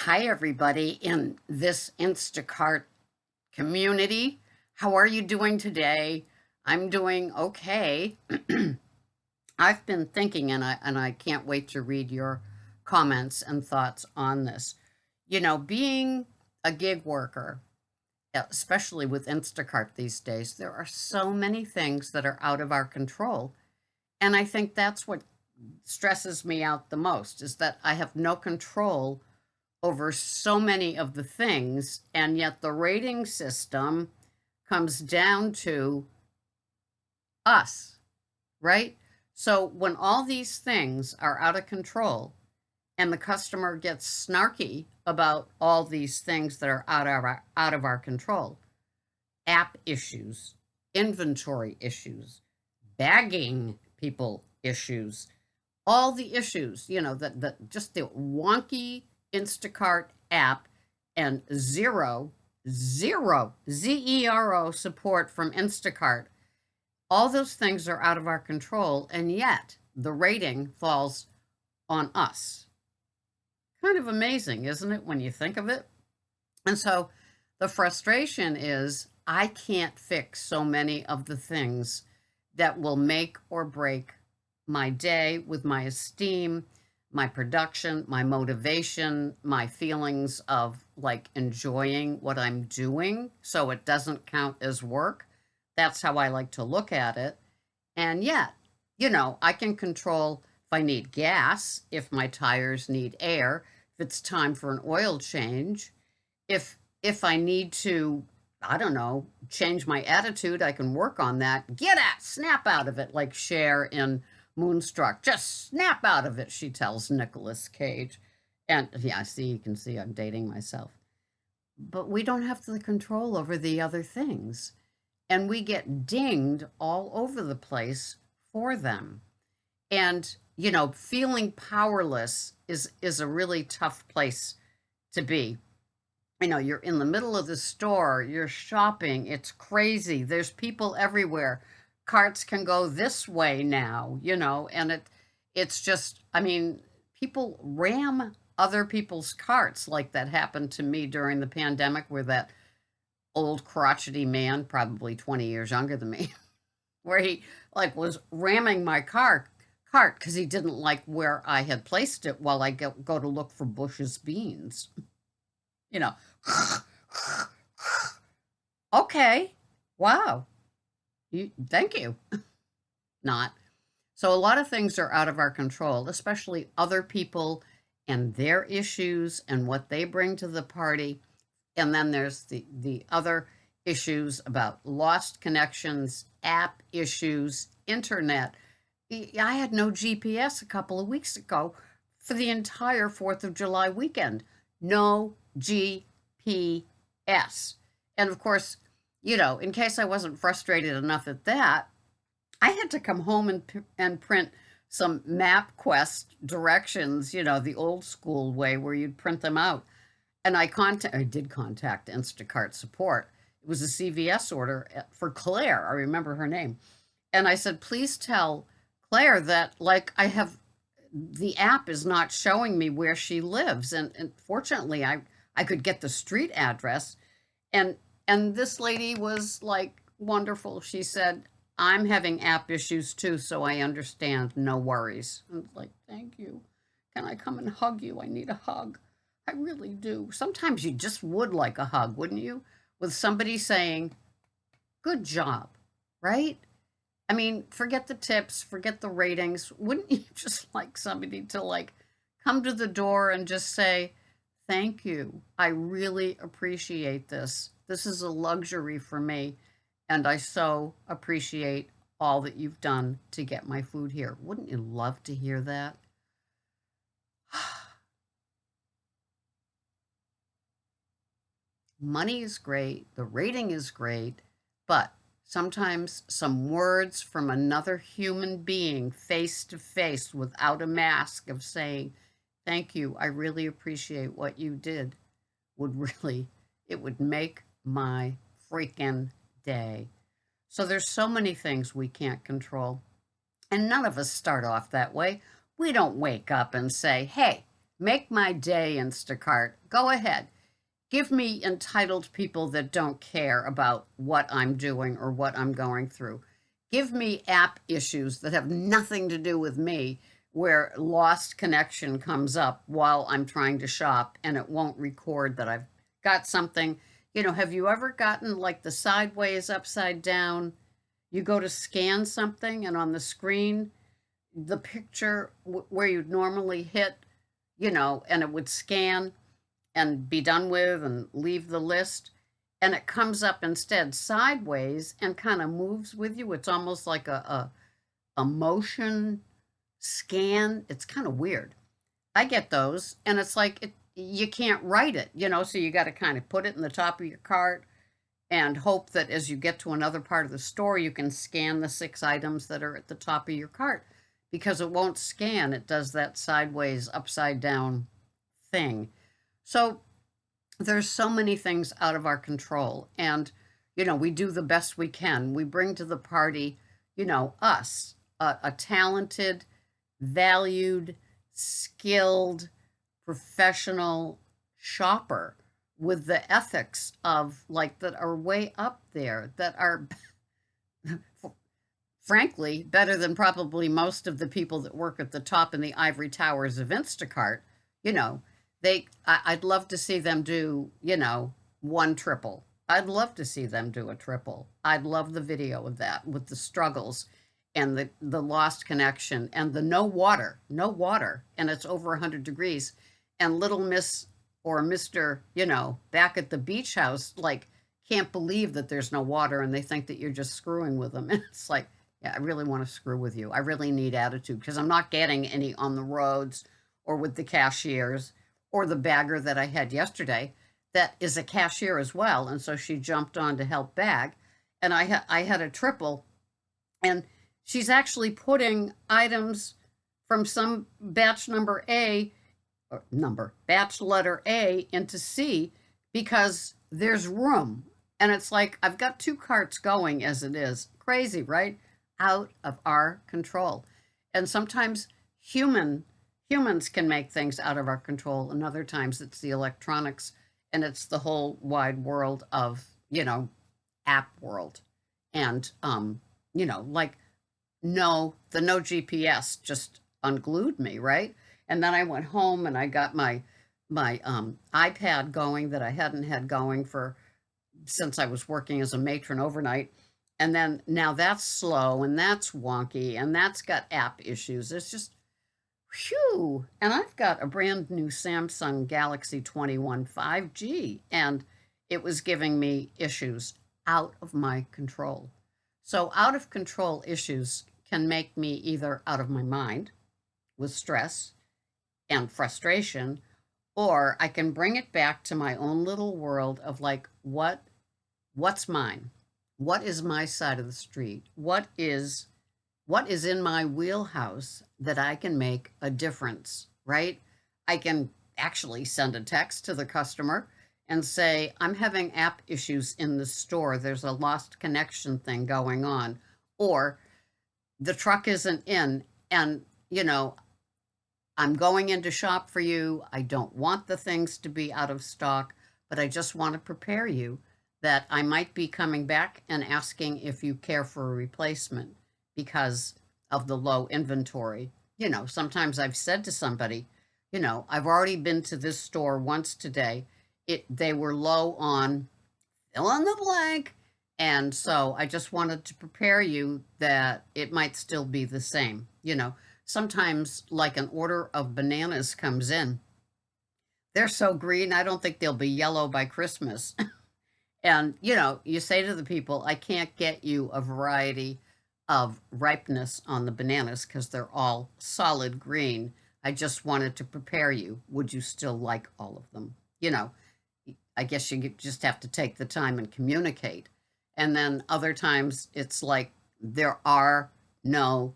Hi, everybody in this Instacart community. How are you doing today? I'm doing okay. I've been thinking, and I can't wait to read your comments and thoughts on this. Being a gig worker, especially with Instacart these days, there are so many things that are out of our control. And I think that's what stresses me out the most is that I have no control over so many of the things, and yet the rating system comes down to us, right? So when all these things are out of control and the customer gets snarky about all these things that are out of our control, app issues, inventory issues, bagging people issues, all the issues, that just the wonky Instacart app and zero support from Instacart. All those things are out of our control, and yet the rating falls on us. Kind of amazing, isn't it, when you think of it? And so the frustration is I can't fix so many of the things that will make or break my day with my esteem, my production, my motivation, my feelings of like enjoying what I'm doing so it doesn't count as work. That's how I like to look at it. And yet, I can control if I need gas, if my tires need air, if it's time for an oil change, if I need to, I don't know, change my attitude, I can work on that. Snap out of it, like Cher in Moonstruck. Just snap out of it, she tells Nicolas Cage. And yeah, you can see I'm dating myself. But we don't have the control over the other things. And we get dinged all over the place for them. And, feeling powerless is a really tough place to be. You're in the middle of the store, you're shopping, it's crazy. There's people everywhere. Carts can go this way now, and it's just, people ram other people's carts like that happened to me during the pandemic where that old crotchety man, probably 20 years younger than me, where he like was ramming my cart because he didn't like where I had placed it while I go to look for Bush's beans. You know, okay, wow, thank you. Not. So a lot of things are out of our control, especially other people and their issues and what they bring to the party. And then there's the other issues about lost connections, app issues, internet. I had no GPS a couple of weeks ago for the entire 4th of July weekend. No GPS. And of course, in case I wasn't frustrated enough at that, I had to come home and print some MapQuest directions, the old school way where you'd print them out. And I did contact Instacart support. It was a CVS order for Claire. I remember her name. And I said, please tell Claire that like the app is not showing me where she lives. And fortunately I could get the street address. And this lady was like wonderful. She said, I'm having app issues too, so I understand. No worries. I was like, thank you. Can I come and hug you? I need a hug. I really do. Sometimes you just would like a hug, wouldn't you? With somebody saying, good job, right? Forget the tips, forget the ratings. Wouldn't you just like somebody to like come to the door and just say, thank you. I really appreciate this. This is a luxury for me. And I so appreciate all that you've done to get my food here. Wouldn't you love to hear that? Money is great, the rating is great, but sometimes some words from another human being face to face without a mask of saying, thank you, I really appreciate what you did, it would make my freaking day. So there's so many things we can't control. And none of us start off that way. We don't wake up and say, hey, Make my day, Instacart. Go ahead. Give me entitled people that don't care about what I'm doing or what I'm going through. Give me app issues that have nothing to do with me, where lost connection comes up while I'm trying to shop and it won't record that I've got something. Have you ever gotten like the sideways upside down? You go to scan something and on the screen, the picture where you'd normally hit, and it would scan and be done with and leave the list. And it comes up instead sideways and kind of moves with you. It's almost like a motion scan. It's kind of weird. I get those, and it's like you can't write it, so you got to kind of put it in the top of your cart and hope that as you get to another part of the store, you can scan the 6 items that are at the top of your cart, because it won't scan. It does that sideways, upside down thing. So there's so many things out of our control. And, we do the best we can. We bring to the party, us, a talented, valued, skilled, professional shopper with the ethics of like that are way up there, that are frankly better than probably most of the people that work at the top in the ivory towers of Instacart. You know, I'd love to see them do, one triple. I'd love to see them do a triple. I'd love the video of that with the struggles and the lost connection and the no water, and it's over 100 degrees. And little Miss or Mr., back at the beach house, like, can't believe that there's no water and they think that you're just screwing with them. And it's like, yeah, I really want to screw with you. I really need attitude because I'm not getting any on the roads or with the cashiers or the bagger that I had yesterday that is a cashier as well. And so she jumped on to help bag. And I had a triple, and she's actually putting items from some batch number A, or batch letter A into C, because there's room. And it's like, I've got 2 carts going as it is. Crazy, right? Out of our control. And sometimes humans can make things out of our control, and other times it's the electronics, and it's the whole wide world of, app world. And, like, the no GPS just unglued me, right? And then I went home and I got my iPad going that I hadn't had going since I was working as a matron overnight. And then now that's slow and that's wonky and that's got app issues. It's just, whew. And I've got a brand new Samsung Galaxy 21 5G, and it was giving me issues out of my control. So out of control issues can make me either out of my mind with stress and frustration, or I can bring it back to my own little world of like, what's mine? What is my side of the street? What is in my wheelhouse that I can make a difference, right? I can actually send a text to the customer and say, I'm having app issues in the store. There's a lost connection thing going on. Or the truck isn't in, and, I'm going in to shop for you. I don't want the things to be out of stock, but I just want to prepare you that I might be coming back and asking if you care for a replacement because of the low inventory. Sometimes I've said to somebody, I've already been to this store once today. They were low on fill in the blank. And so I just wanted to prepare you that it might still be the same. Sometimes like an order of bananas comes in. They're so green, I don't think they'll be yellow by Christmas. And, you say to the people, I can't get you a variety of ripeness on the bananas because they're all solid green. I just wanted to prepare you. Would you still like all of them? I guess you just have to take the time and communicate. And then other times it's like there are no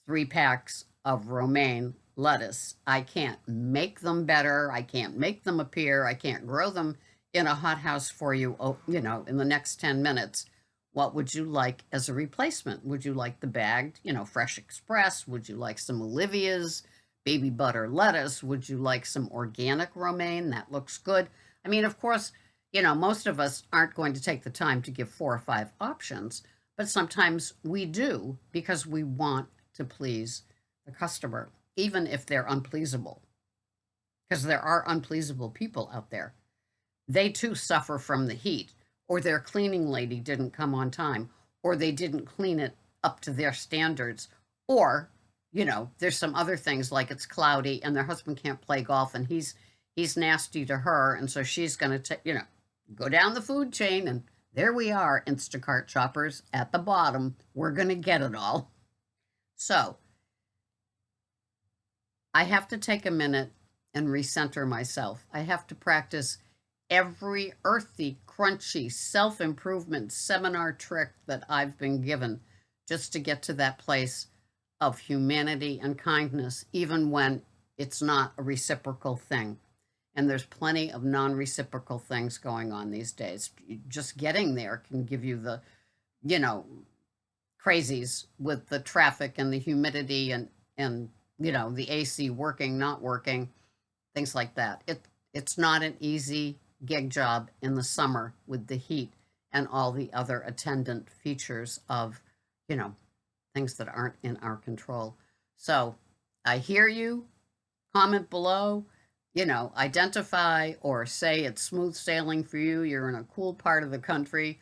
3 packs of romaine lettuce. I can't make them better. I can't make them appear. I can't grow them in a hothouse for you, in the next 10 minutes. What would you like as a replacement? Would you like the bagged, Fresh Express? Would you like some Olivia's baby butter lettuce? Would you like some organic romaine? That looks good. I mean, of course, most of us aren't going to take the time to give 4 or 5 options, but sometimes we do because we want to please the customer, even if they're unpleasable, because there are unpleasable people out there. They too suffer from the heat, or their cleaning lady didn't come on time, or they didn't clean it up to their standards, or there's some other things like it's cloudy and their husband can't play golf and he's nasty to her, and so she's going to go down the food chain, and there we are, Instacart shoppers at the bottom. We're going to get it all. So I have to take a minute and recenter myself. I have to practice every earthy, crunchy self-improvement seminar trick that I've been given just to get to that place of humanity and kindness, even when it's not a reciprocal thing. And there's plenty of non-reciprocal things going on these days. Just getting there can give you the, crazies with the traffic and the humidity and the AC working, not working, things like that. It's not an easy gig job in the summer with the heat and all the other attendant features of, things that aren't in our control. So I hear you. Comment below, identify or say it's smooth sailing for you. You're in a cool part of the country.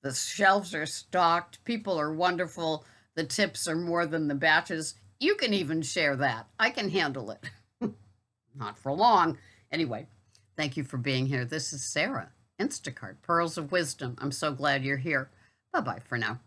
The shelves are stocked. People are wonderful. The tips are more than the batches. You can even share that. I can handle it. Not for long. Anyway, thank you for being here. This is Sarah, Instacart, Pearls of Wisdom. I'm so glad you're here. Bye-bye for now.